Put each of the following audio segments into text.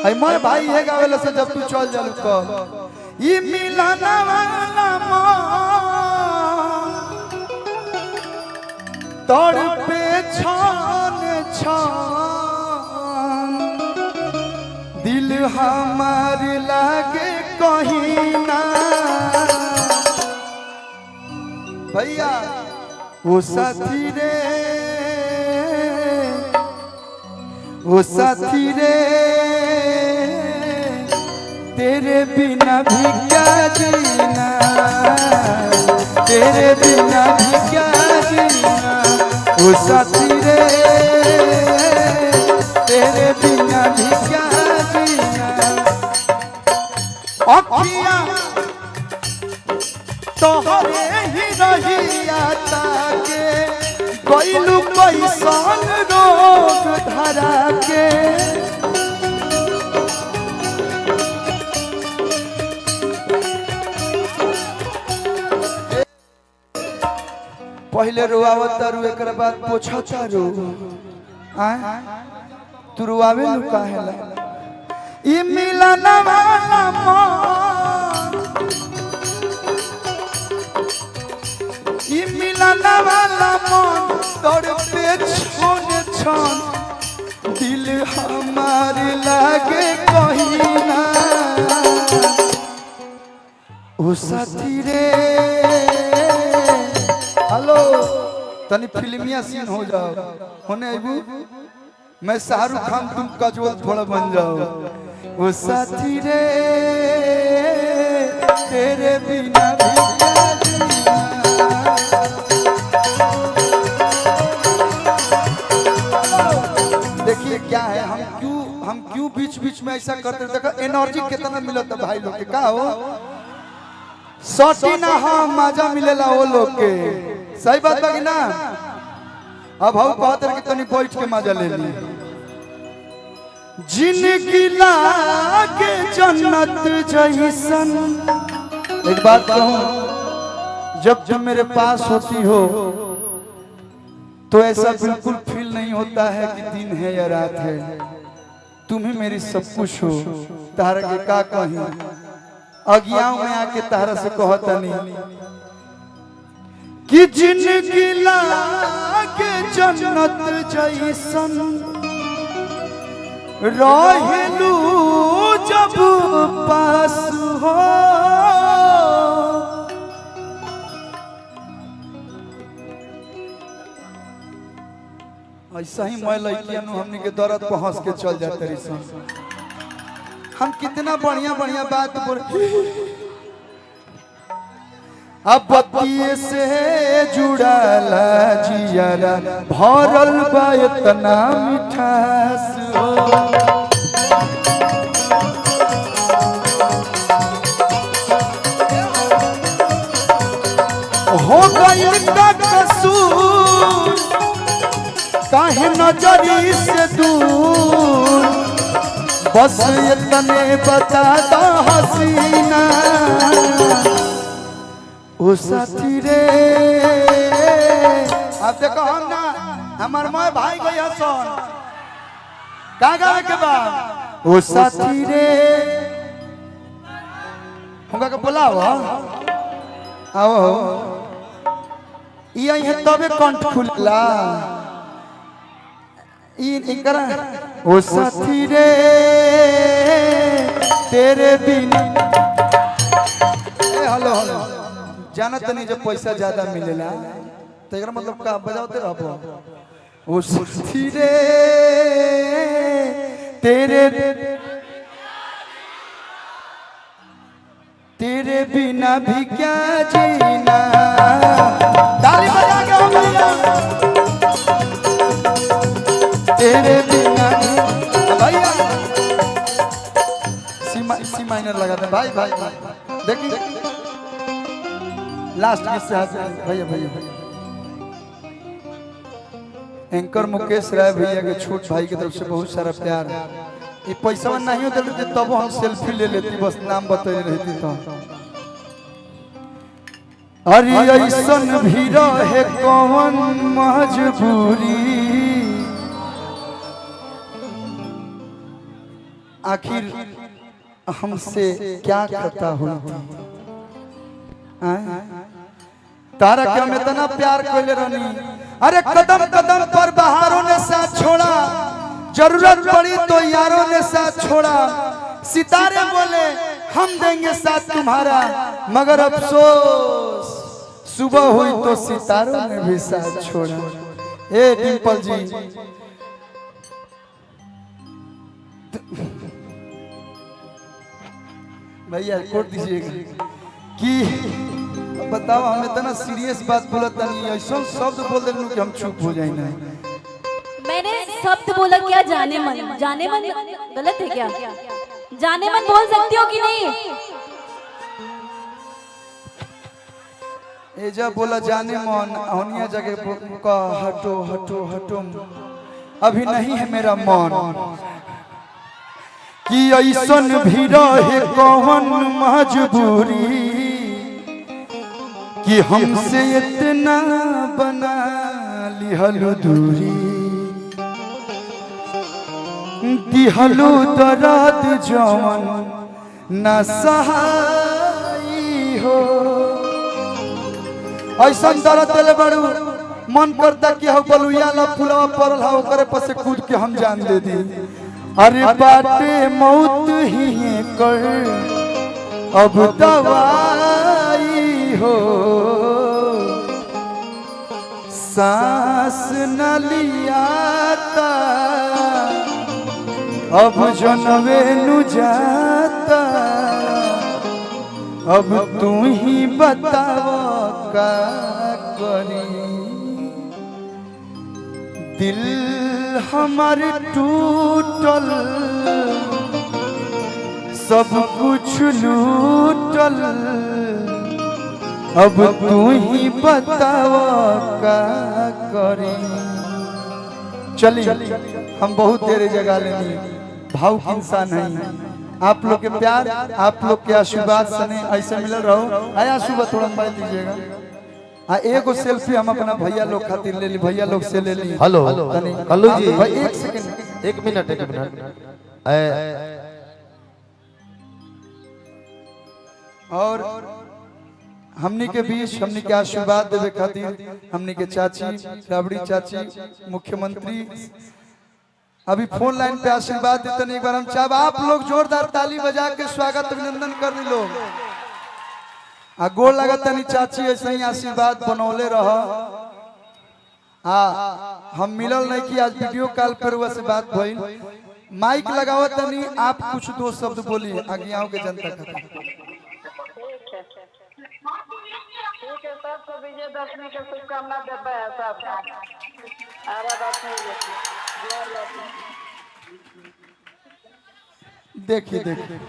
आई मैं भाई है गावेला से जब तू चल जालू कह ई मिलाना वाला तोड़ पे छान छान दिल हमार लागे कहीं ना भैया वो साथी रे तेरे बिना भी क्या जीना तेरे बिना भी क्या जीना वो साथी रे तेरे बिना भी क्या जीना अखियां तोहरे ही रहिया ताके कोइलू कैसन रोग धरा के पहले रुआवत तारू एक बाद पोछा तारू तू रुआवे लू काहेला ई मिलन वाला मन ई मिलन वाला मन तोड़ पे छोन छोन दिल हमार लागे कहीं ना ओ साथी रे हेलो तनी फिल्मिया सीन हो जाओ होने अबू मैं शाहरुख खान तुम काजोल थोड़ा बन जाओ वो साथी रे तेरे बिना भी क्या जीना देखिए क्या है हम क्यों बीच बीच में ऐसा करते देखो एनर्जी कितना मिलता भाई लोग के का हो सटी ना हाँ मजा मिलेला वो लोग के सही बात बाकी ना अब हम कहते कि तनी बैठ के मजा ले ली जिंदगी लागे जन्नत जैसन एक बात कहूं जब मेरे पास होती हो तो ऐसा बिल्कुल फील नहीं होता है कि दिन है या रात है तुम ही मेरी सब कुछ हो तारा के का कहीं अज्ञाओं में आके तारा से कहता नहीं कि जिंदगी लागे जन्नत जैसन रहेलू जब पास हो ऐसा ही मैं लड़कियां हमने के दौरत पहुंच के चल जाते रही हम कितना बढ़िया बढ़िया बात बोल अब बत्ती से जुड़ाला जियारा भरल बा इतना मिठास हो गई का कसूर काहे नजरी से दूर बस इतने बता दो हसीना ओ साथी रे अब देखो हम ना हमार माय भाई गया सोन का गावे के बा ओ साथी रे हमका के बुलाओ आओ ई है तबे कंठ खुलला इनकरा ओ साथी रे तेरे बिना हेलो हेलो जानत नहीं जब पैसा ज्यादा मिलेला तो एकरा मतलब का बजावते रहबो ओ साथी रे तेरे बिना भी क्या जीना ताली बजा के हो भैया तेरे बिना भैया सी माइनर लगा दे भाई भाई देखिए लास्ट के साथ भैया भैया एंकर मुकेश राय भैया के छोट भाई की तरफ से बहुत सारा प्यार ये पैसा नहीं होते तब हम सेल्फी ले लेती बस नाम बता रहती तो अरे ऐसन भी रहे कौन मजबूरी आखिर हमसे क्या खता हुई थी? तारा के हम इतना प्यार कोले रहनी, अरे कदम कदम पर बहारों ने साथ छोड़ा, जरूरत पड़ी तो यारों ने साथ छोड़ा, सितारे बोले हम देंगे साथ तुम्हारा, मगर अफसोस सुबह हुई तो सितारों ने भी साथ छोड़ा। ए डिंपल जी, भैया कोट दीजिएगा कि बताओ, हम इतना सीरियस बात बोलत नहीं, ऐसा शब्द बोल देनु कि हम चुप हो जाए ना। मैंने शब्द बोला क्या? जाने मन, जाने मन गलत है क्या? जाने मन बोल सकती हो कि नहीं? ए जब बोला जाने मन, औनिया जगह का हटो हटो हटो, अभी नहीं है मेरा मन कि ऐसन भी रहे कौन मजबूरी कि हमसे इतना बना लिहलु दूरी, दिहलु दर्द जवन न सहाई हो। ऐसा दर्द दिले बड़ू, मन करता कि हो बलुया ला फुलवा पड़ल हो, करे पर से कूद के हम जान दे दी। अरे बाटे मौत ही कर अब दवाई हो, सांस न लियाता अब जनवे नु जाता, अब तू ही बताओ का करी। दिल हमार टूटल, सब कुछ लूटल, अब तू ही बताओ का करी। चलिए, हम बहुत देर जगह लेनी, भावुक इंसान है। आप लोग के प्यार, आप लोग के आशीर्वाद सने ऐसे मिल रहो। आया सुबह थोड़ा मोबाइल दीजिएगा। हाँ, एगो सेल्फी हम अपना भैया लोग खातिर ले ली, भैया लोग से ले ली। हेलो कल्लू जी, भाई एक सेकंड, एक मिनट। और हमनी के बीच हमनी के आशीर्वाद देवे खातिर हमनी के चाची, राबड़ी चाची, मुख्यमंत्री अभी फोन लाइन पे आशीर्वाद देते। एक बार हम चाहे आप लोग जोरदार ताली बजा के स्वागत अभिनंदन कर दी लोग। आ गोड़ लगता नहीं चाची, ऐसे ही आशीर्वाद बनौले रह। हम मिलल नहीं कि आज वीडियो कॉल पर हुआ से बात भइल। माइक लगावत नहीं, आप कुछ दो शब्द बोलिए आगियाओं के जनता खातिर। ठीक है, सबको विजयदशमी के शुभकामना देते हैं सब। देखिए देखिए,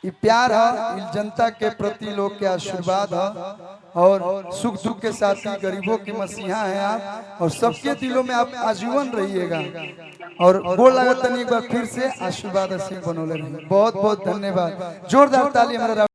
ये प्यार है, इस जनता के प्रति लोग के आशीर्वाद है, और सुख दुख के साथी गरीबों के मसीहा हैं आप, और सबके दिलों में आप आजीवन रहिएगा। और गोड़ लागत नहीं, एक बार फिर से आशीर्वाद ऐसे बनौले रहिए। बहुत बहुत धन्यवाद, जोरदार ताली हमारा।